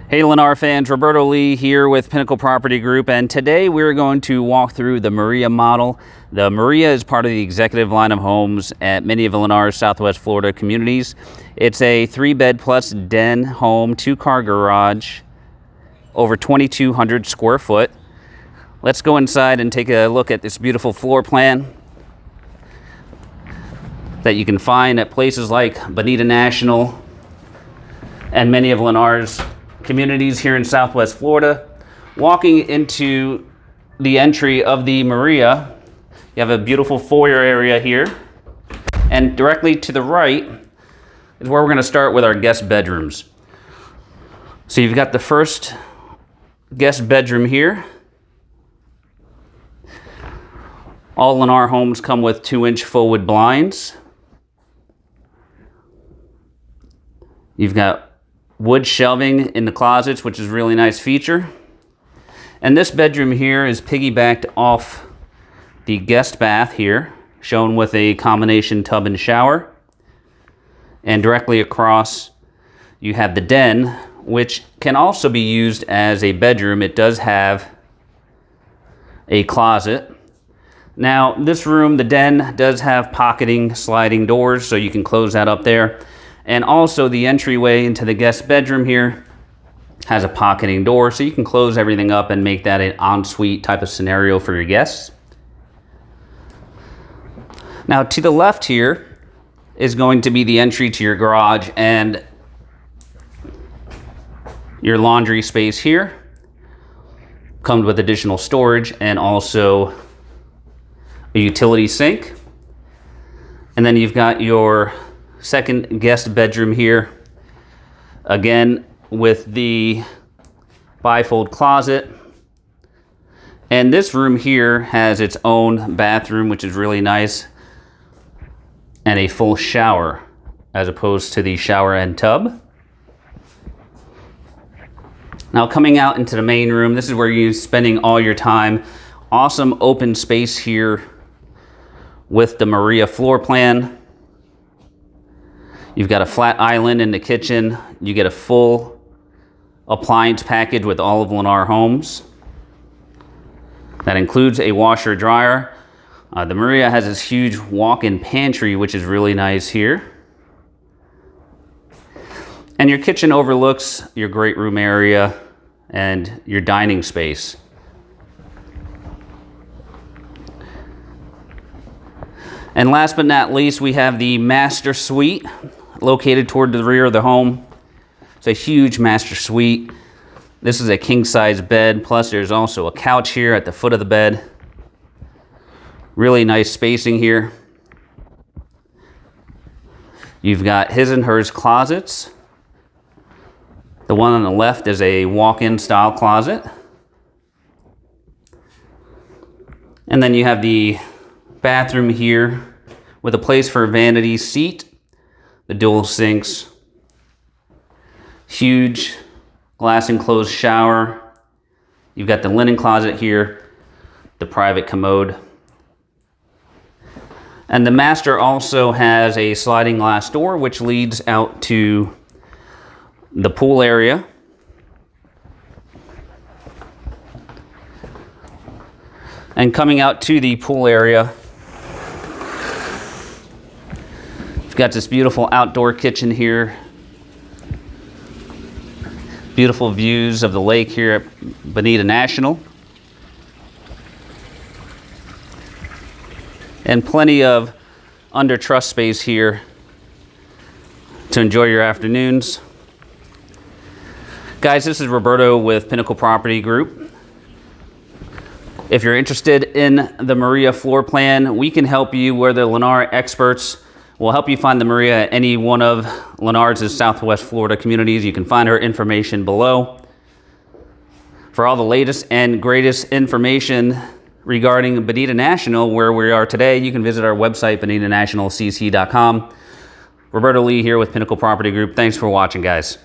Hey Lennar fans, Roberto Lee here with Pinnacle Property Group, and today we're going to walk through the Maria model. The Maria is part of the executive line of homes at many of Lennars Southwest Florida Communities. It's a 3-bed plus den home, 2-car garage, over 2,200 square foot. Let's go inside and take a look at this beautiful floor plan that you can find at places like Bonita National and many of Lennars communities here in Southwest Florida. Walking into the entry of the Maria, you have a beautiful foyer area here, and directly to the right is where we're going to start with our guest bedrooms. So you've got the first guest bedroom here. All Lennar homes come with 2-inch full-wood blinds. You've got wood shelving in the closets, which is a really nice feature. And this bedroom here is piggybacked off the guest bath here, shown with a combination tub and shower. And directly across, you have the den, which can also be used as a bedroom. It does have a closet. Now, this room, the den, does have pocketing sliding doors, so you can close that up there. And also the entryway into the guest bedroom here has a pocketing door, so you can close everything up and make that an ensuite type of scenario for your guests. Now to the left here is going to be the entry to your garage and your laundry space here. Comes with additional storage and also a utility sink. And then you've got your second guest bedroom here, again with the bifold closet. And this room here has its own bathroom, which is really nice, and a full shower as opposed to the shower and tub. Now coming out into the main room, this is where you're spending all your time. Awesome open space here with the Maria floor plan. You've got a flat island in the kitchen. You get a full appliance package with all of Lennar homes. That includes a washer dryer. The Maria has this huge walk-in pantry, which is really nice here. And your kitchen overlooks your great room area and your dining space. And last but not least, we have the master suite located toward the rear of the home. It's a huge master suite. This is a king-size bed, plus there's also a couch here at the foot of the bed. Really nice spacing here. You've got his and hers closets. The one on the left is a walk-in style closet. And then you have the bathroom here with a place for a vanity seat, the dual sinks, huge glass enclosed shower. You've got the linen closet here, the private commode. And the master also has a sliding glass door which leads out to the pool area. And coming out to the pool area, got this beautiful outdoor kitchen here. Beautiful views of the lake here at Bonita National. And plenty of under truss space here to enjoy your afternoons. Guys, this is Roberto with Pinnacle Property Group. If you're interested in the Maria floor plan, we can help you. We're the Lennar experts. We'll help you find the Maria at any one of Lennars' Southwest Florida communities. You can find her information below. For all the latest and greatest information regarding Bonita National, where we are today, you can visit our website, bonitanationalcc.com. Roberto Lee here with Pinnacle Property Group. Thanks for watching, guys.